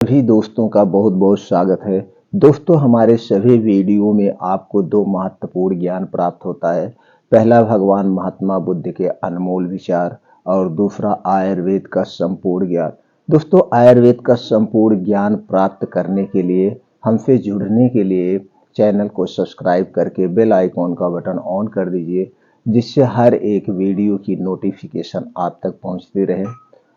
सभी दोस्तों का बहुत बहुत स्वागत है। दोस्तों, हमारे सभी वीडियो में आपको दो महत्वपूर्ण ज्ञान प्राप्त होता है। पहला भगवान महात्मा बुद्ध के अनमोल विचार और दूसरा आयुर्वेद का संपूर्ण ज्ञान। दोस्तों, आयुर्वेद का संपूर्ण ज्ञान प्राप्त करने के लिए, हमसे जुड़ने के लिए चैनल को सब्सक्राइब करके बेल आइकॉन का बटन ऑन कर दीजिए, जिससे हर एक वीडियो की नोटिफिकेशन आप तक पहुंचती रहे।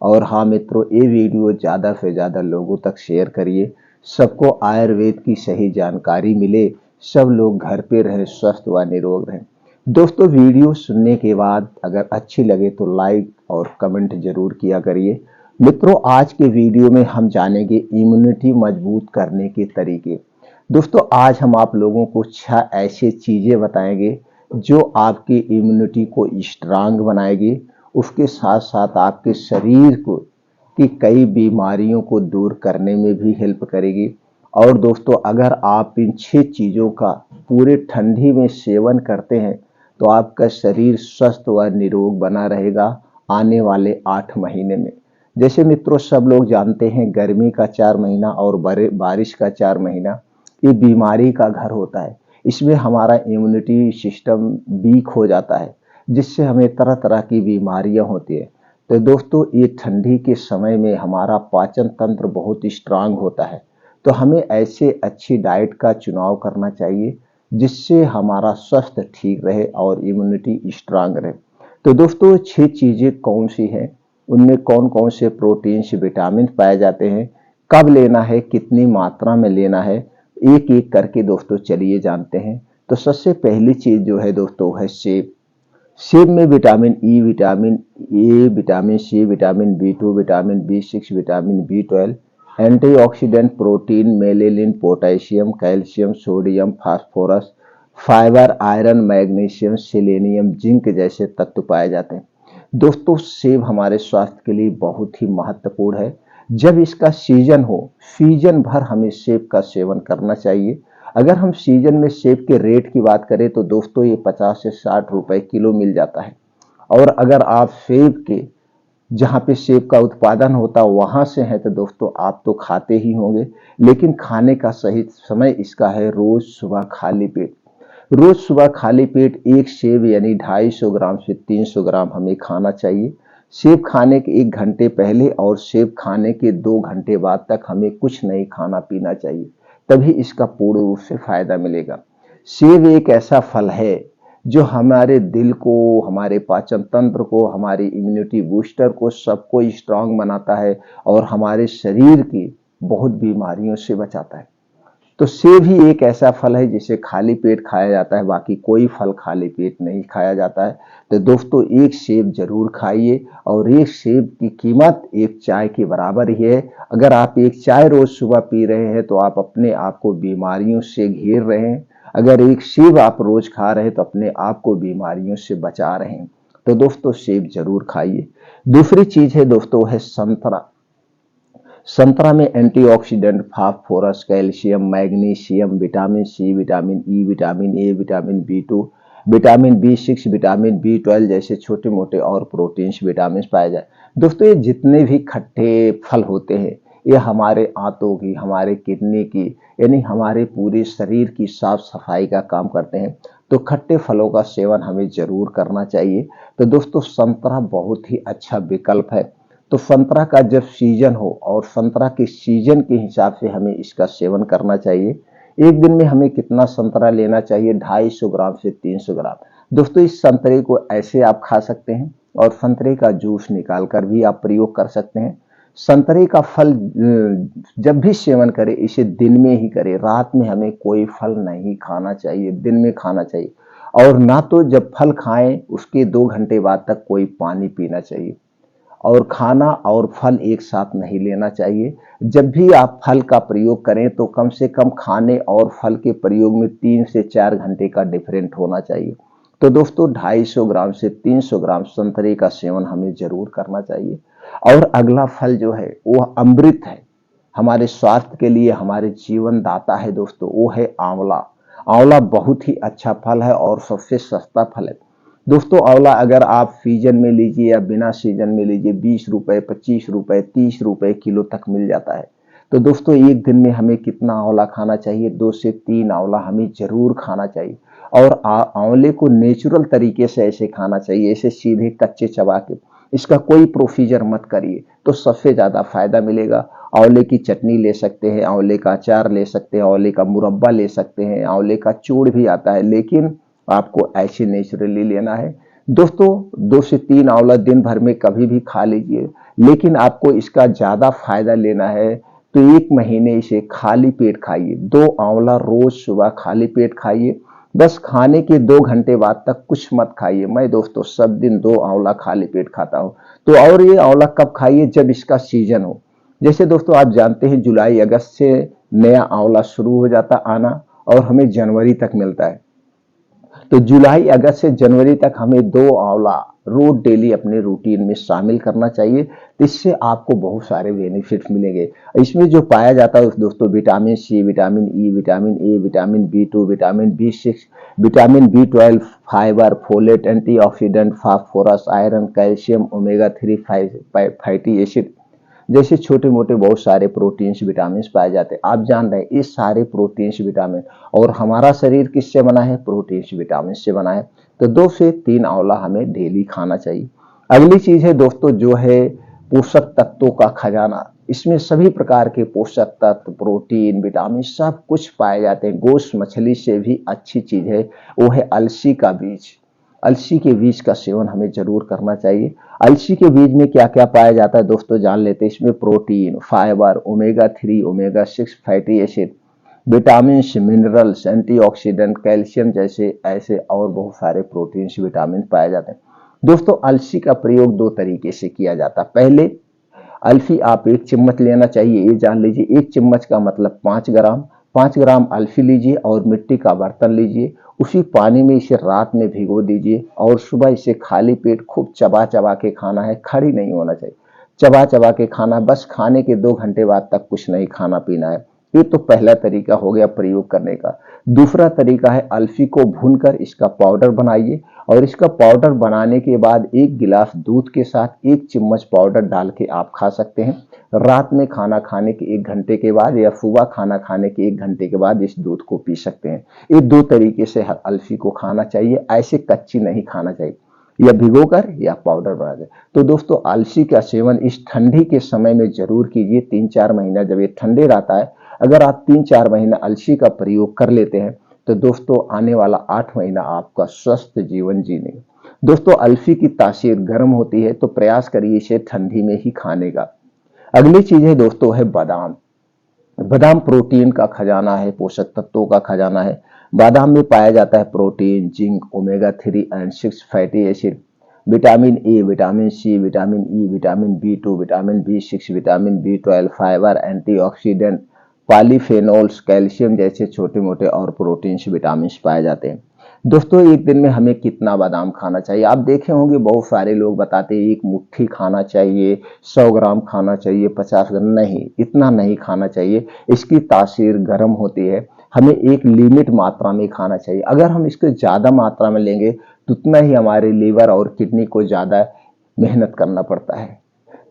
और हाँ मित्रों, ये वीडियो ज़्यादा से ज़्यादा लोगों तक शेयर करिए, सबको आयुर्वेद की सही जानकारी मिले, सब लोग घर पे रहें, स्वस्थ व निरोग रहें। दोस्तों, वीडियो सुनने के बाद अगर अच्छी लगे तो लाइक और कमेंट जरूर किया करिए। मित्रों, आज के वीडियो में हम जानेंगे इम्यूनिटी मजबूत करने के तरीके। दोस्तों, आज हम आप लोगों को 6 ऐसी चीज़ें बताएंगे जो आपकी इम्यूनिटी को स्ट्रांग बनाएगी, उसके साथ साथ आपके शरीर को की कई बीमारियों को दूर करने में भी हेल्प करेगी। और दोस्तों, अगर आप इन 6 चीज़ों का पूरे ठंडी में सेवन करते हैं तो आपका शरीर स्वस्थ व निरोग बना रहेगा आने वाले 8 महीने में। जैसे मित्रों, सब लोग जानते हैं गर्मी का 4 महीना और बारिश का 4 महीना ये बीमारी का घर होता है। इसमें हमारा इम्यूनिटी सिस्टम वीक हो जाता है, जिससे हमें तरह तरह की बीमारियां होती है। तो दोस्तों, ये ठंडी के समय में हमारा पाचन तंत्र बहुत स्ट्रांग होता है, तो हमें ऐसे अच्छी डाइट का चुनाव करना चाहिए जिससे हमारा स्वास्थ्य ठीक रहे और इम्यूनिटी स्ट्रांग रहे। तो दोस्तों, 6 चीज़ें कौन सी हैं, उनमें कौन कौन से प्रोटीन्स विटामिन पाए जाते हैं, कब लेना है, कितनी मात्रा में लेना है, एक एक करके दोस्तों चलिए जानते हैं। तो सबसे पहली चीज़ जो है दोस्तों है सेब। सेब में vitamin E, vitamin A, vitamin C, vitamin B2, vitamin B6, vitamin B12, antioxidant, protein, melanin, potassium, calcium, sodium, phosphorus, fibre, iron, magnesium, selenium, zinc जैसे तत्व पाए जाते हैं। दोस्तों, सेब हमारे स्वास्थ्य के लिए बहुत ही महत्वपूर्ण है। जब इसका सीजन हो, सीजन भर हमें सेब का सेवन करना चाहिए। अगर हम सीजन में सेब के रेट की बात करें तो दोस्तों ये 50 से 60 रुपए किलो मिल जाता है। और अगर आप सेब के जहाँ पे सेब का उत्पादन होता है वहां से हैं तो दोस्तों आप तो खाते ही होंगे, लेकिन खाने का सही समय इसका है रोज सुबह खाली पेट। रोज सुबह खाली पेट एक सेब यानी 250 ग्राम से 300 ग्राम हमें खाना चाहिए। सेब खाने के 1 घंटे पहले और सेब खाने के 2 घंटे बाद तक हमें कुछ नहीं खाना पीना चाहिए, तभी इसका पूर्ण रूप से फायदा मिलेगा। सेब एक ऐसा फल है जो हमारे दिल को, हमारे पाचन तंत्र को, हमारी इम्यूनिटी बूस्टर को, सबको स्ट्रांग बनाता है और हमारे शरीर की बहुत बीमारियों से बचाता है। तो सेब ही एक ऐसा फल है जिसे खाली पेट खाया जाता है, बाकी कोई फल खाली पेट नहीं खाया जाता है। तो दोस्तों, एक सेब जरूर खाइए और एक सेब की कीमत एक चाय के बराबर ही है। अगर आप एक चाय रोज सुबह पी रहे हैं तो आप अपने आप को बीमारियों से घेर रहे हैं। अगर एक सेब आप रोज खा रहे हैं तो अपने आप को बीमारियों से बचा रहे हैं। तो दोस्तों, सेब जरूर खाइए। दूसरी चीज है दोस्तों है संतरा। संतरा में antioxidant, phosphorus, calcium, magnesium, vitamin C, vitamin E, vitamin A, vitamin B2, vitamin B6, vitamin B12 जैसे छोटे मोटे और प्रोटीन्स विटामिन पाए जाए। दोस्तों, ये जितने भी खट्टे फल होते हैं ये हमारे आंतों की, हमारे किडनी की, यानी हमारे पूरे शरीर की साफ सफाई का काम करते हैं। तो खट्टे फलों का सेवन हमें जरूर करना चाहिए। तो दोस्तों, संतरा बहुत ही अच्छा विकल्प है। तो संतरा का जब सीजन हो और संतरा के सीजन के हिसाब से हमें इसका सेवन करना चाहिए। एक दिन में हमें कितना संतरा लेना चाहिए, 250 ग्राम से 300 ग्राम। दोस्तों, इस संतरे को ऐसे आप खा सकते हैं और संतरे का जूस निकाल कर भी आप प्रयोग कर सकते हैं। संतरे का फल जब भी सेवन करें इसे दिन में ही करें, रात में हमें कोई फल नहीं खाना चाहिए, दिन में खाना चाहिए। और ना तो जब फल खाएं उसके 2 घंटे बाद तक कोई पानी पीना चाहिए। और खाना और फल एक साथ नहीं लेना चाहिए। जब भी आप फल का प्रयोग करें तो कम से कम खाने और फल के प्रयोग में 3 से 4 घंटे का डिफरेंट होना चाहिए। तो दोस्तों, 250 ग्राम से 300 ग्राम संतरे का सेवन हमें जरूर करना चाहिए। और अगला फल जो है वो अमृत है, हमारे स्वास्थ्य के लिए, हमारे जीवन दाता है दोस्तों, वो है आंवला। आंवला बहुत ही अच्छा फल है और सबसे सस्ता फल है। दोस्तों, आंवला अगर आप सीजन में लीजिए या बिना सीजन में लीजिए, 20 रुपए, 25 रुपए, 30 रुपए किलो तक मिल जाता है। तो दोस्तों एक दिन में हमें कितना आंवला खाना चाहिए? 2 से 3 आंवला हमें जरूर खाना चाहिए। और आंवले को नेचुरल तरीके से ऐसे खाना चाहिए, ऐसे सीधे कच्चे चबा के। इसका कोई प्रोसीजर मत करिए, तो सबसे ज्यादा फायदा मिलेगा। आंवले की चटनी ले सकते हैं, आंवले का अचार ले सकते हैं, आंवले का मुरब्बा ले सकते हैं, आंवले का चूड़ भी आता है, लेकिन आपको ऐसे नेचुरली लेना है। दोस्तों 2 से 3 आंवला दिन भर में कभी भी खा लीजिए, लेकिन आपको इसका ज्यादा फायदा लेना है तो 1 महीने इसे खाली पेट खाइए। 2 आंवला रोज सुबह खाली पेट खाइए। बस खाने के 2 घंटे बाद तक कुछ मत खाइए। मैं दोस्तों सब दिन 2 आंवला खाली पेट खाता हूँ। तो और ये आंवला कब खाइए? जब इसका सीजन हो। जैसे दोस्तों आप जानते हैं जुलाई अगस्त से नया आंवला शुरू हो जाता आना, और हमें जनवरी तक मिलता है। तो जुलाई अगस्त से जनवरी तक हमें 2 आंवला रोज डेली अपने रूटीन में शामिल करना चाहिए। तो इससे आपको बहुत सारे बेनिफिट मिलेंगे। इसमें जो पाया जाता है दोस्तों, vitamin C, vitamin E, vitamin A, vitamin B2, vitamin B6, vitamin B12, fibre, folate, antioxidant, phosphorus, iron, calcium, omega 3 fatty acid जैसे छोटे मोटे बहुत सारे प्रोटीन्स विटामिन पाए जाते हैं। आप जान रहे हैं ये सारे प्रोटीन्स विटामिन, और हमारा शरीर किससे बना है? प्रोटीन्स विटामिन से बना है। तो 2 से 3 आंवला हमें डेली खाना चाहिए। अगली चीज है दोस्तों जो है पोषक तत्वों का खजाना। इसमें सभी प्रकार के पोषक तत्व, प्रोटीन, विटामिन सब कुछ पाए जाते हैं। गोश्त मछली से भी अच्छी चीज है वो है अलसी का बीज। अलसी के बीज का सेवन हमें जरूर करना चाहिए। अलसी के बीज में क्या क्या पाया जाता है दोस्तों जान लेते हैं। इसमें protein, fibre, omega 3, omega 6 fatty acid, vitamin, minerals, antioxidant, calcium जैसे ऐसे और बहुत सारे प्रोटीन्स, विटामिन पाए जाते हैं। दोस्तों अलसी का प्रयोग 2 तरीके से किया जाता है। पहले अल्फी आप 1 चम्मच लेना चाहिए, ये जान लीजिए। 1 चम्मच का मतलब 5 ग्राम। 5 ग्राम अल्फी लीजिए और मिट्टी का बर्तन लीजिए, उसी पानी में इसे रात में भिगो दीजिए और सुबह इसे खाली पेट खूब चबा चबा के खाना है। खड़ी नहीं होना चाहिए, चबा चबा के खाना। बस खाने के 2 घंटे बाद तक कुछ नहीं खाना पीना है। ये तो पहला तरीका हो गया प्रयोग करने का। दूसरा तरीका है अल्फी को भूनकर इसका पाउडर बनाइए, और इसका पाउडर बनाने के बाद 1 गिलास दूध के साथ 1 चम्मच पाउडर डाल के आप खा सकते हैं। रात में खाना खाने के 1 घंटे के बाद या सुबह खाना खाने के 1 घंटे के बाद इस दूध को पी सकते हैं। ये 2 तरीके से अल्फी को खाना चाहिए, ऐसे कच्ची नहीं खाना चाहिए, या भिगोकर या पाउडर बनाकर। तो दोस्तों अलसी का सेवन इस ठंडी के समय में जरूर कीजिए। 3-4 महीना जब ये ठंडे रहता है, अगर आप 3-4 महीना अलसी का प्रयोग कर लेते हैं तो दोस्तों आने वाला 8 महीना आपका स्वस्थ जीवन जीने। दोस्तों अलसी की तासीर गर्म होती है, तो प्रयास करिए इसे ठंडी में ही खाने का। अगली चीज है दोस्तों है बादाम। बादाम प्रोटीन का खजाना है, पोषक तत्वों का खजाना है। बादाम में पाया जाता है प्रोटीन, जिंक, ओमेगा 3 और 6 fatty acid, vitamin A, vitamin C, vitamin E, vitamin B2, vitamin B6, vitamin B12, fibre, antioxidant, polyphenols, calcium जैसे छोटे मोटे और प्रोटीन्स, विटामिन पाए जाते हैं। दोस्तों एक दिन में हमें कितना बादाम खाना चाहिए? आप देखे होंगे बहुत सारे लोग बताते हैं 1 मुट्ठी खाना चाहिए, 100 ग्राम खाना चाहिए, 50 ग्राम। नहीं, इतना नहीं खाना चाहिए। इसकी तासीर गर्म होती है, हमें एक लिमिट मात्रा में खाना चाहिए। अगर हम इसको ज्यादा मात्रा में लेंगे तो उतना ही हमारे लीवर और किडनी को ज्यादा मेहनत करना पड़ता है।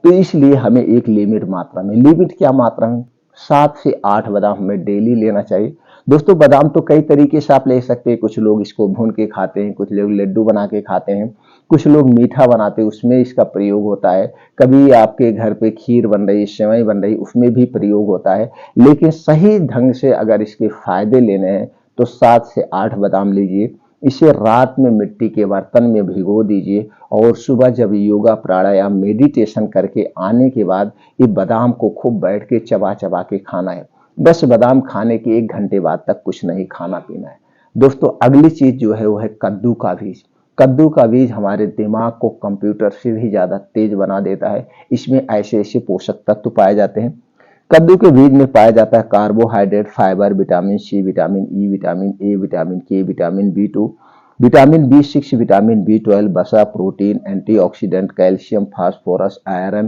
तो इसलिए हमें एक लिमिट मात्रा में, लिमिट क्या मात्रा में, 7 से 8 बादाम हमें डेली लेना चाहिए। दोस्तों बादाम तो कई तरीके से आप ले सकते हैं। कुछ लोग इसको भून के खाते हैं, कुछ लोग लड्डू बना के खाते हैं, कुछ लोग मीठा बनाते हैं, उसमें इसका प्रयोग होता है। कभी आपके घर पे खीर बन रही, सेवई बन रही, उसमें भी प्रयोग होता है। लेकिन सही ढंग से अगर इसके फायदे लेने हैं तो 7 से 8 बादाम लीजिए। इसे रात में मिट्टी के बर्तन में भिगो दीजिए, और सुबह जब योगा प्राणायाम मेडिटेशन करके आने के बाद ये बादाम को खूब बैठ के चबा चबा के खाना है। बस बादाम खाने के 1 घंटे बाद तक कुछ नहीं खाना पीना है। दोस्तों अगली चीज जो है वो है कद्दू का बीज। कद्दू का बीज हमारे दिमाग को कंप्यूटर से भी ज्यादा तेज बना देता है। इसमें ऐसे ऐसे पोषक तत्व पाए जाते हैं। कद्दू के बीज में पाया जाता है carbohydrate, fibre, vitamin C, vitamin E, vitamin A, vitamin K, vitamin B2, vitamin B6, vitamin B12, वसा, protein, antioxidant, calcium, phosphorus, iron,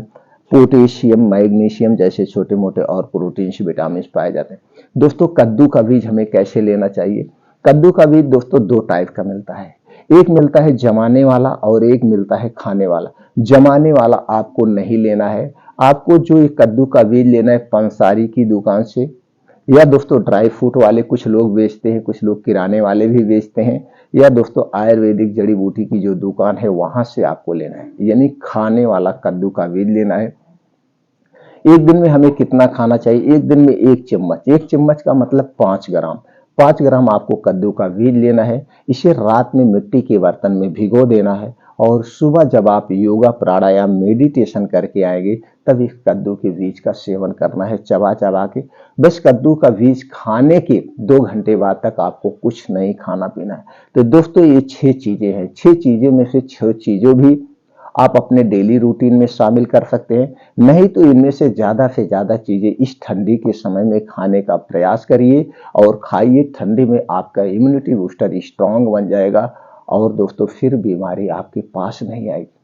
potassium, magnesium जैसे छोटे मोटे और प्रोटीन विटामिन पाए जाते हैं। दोस्तों कद्दू का बीज हमें कैसे लेना चाहिए? कद्दू का बीज दोस्तों 2 टाइप का मिलता है। एक मिलता है जमाने वाला और एक मिलता है खाने वाला। जमाने वाला आपको नहीं लेना है। आपको जो ये कद्दू का बीज लेना है पंसारी की दुकान से, या दोस्तों ड्राई फ्रूट वाले कुछ लोग बेचते हैं, कुछ लोग किराने वाले भी बेचते हैं, या दोस्तों आयुर्वेदिक जड़ी बूटी की जो दुकान है वहां से आपको लेना है। यानी खाने वाला कद्दू का बीज लेना है। एक दिन में हमें कितना खाना चाहिए? एक दिन में 1 चम्मच, 1 चम्मच का मतलब 5 ग्राम। 5 ग्राम आपको कद्दू का बीज लेना है। इसे रात में मिट्टी के बर्तन में भिगो देना है और सुबह जब आप योगा प्राणायाम मेडिटेशन करके आएंगे तब इस कद्दू के बीज का सेवन करना है, चबा चबा के। बस कद्दू का बीज खाने के 2 घंटे बाद तक आपको कुछ नहीं खाना पीना है। तो दोस्तों ये 6 चीजें हैं। 6 चीजें में से 6 चीजों भी आप अपने डेली रूटीन में शामिल कर सकते हैं। नहीं तो इनमें से ज्यादा चीजें इस ठंडी के समय में खाने का प्रयास करिए और खाइए। ठंडी में आपका इम्यूनिटी बूस्टर स्ट्रांग बन जाएगा और दोस्तों फिर बीमारी आपके पास नहीं आएगी।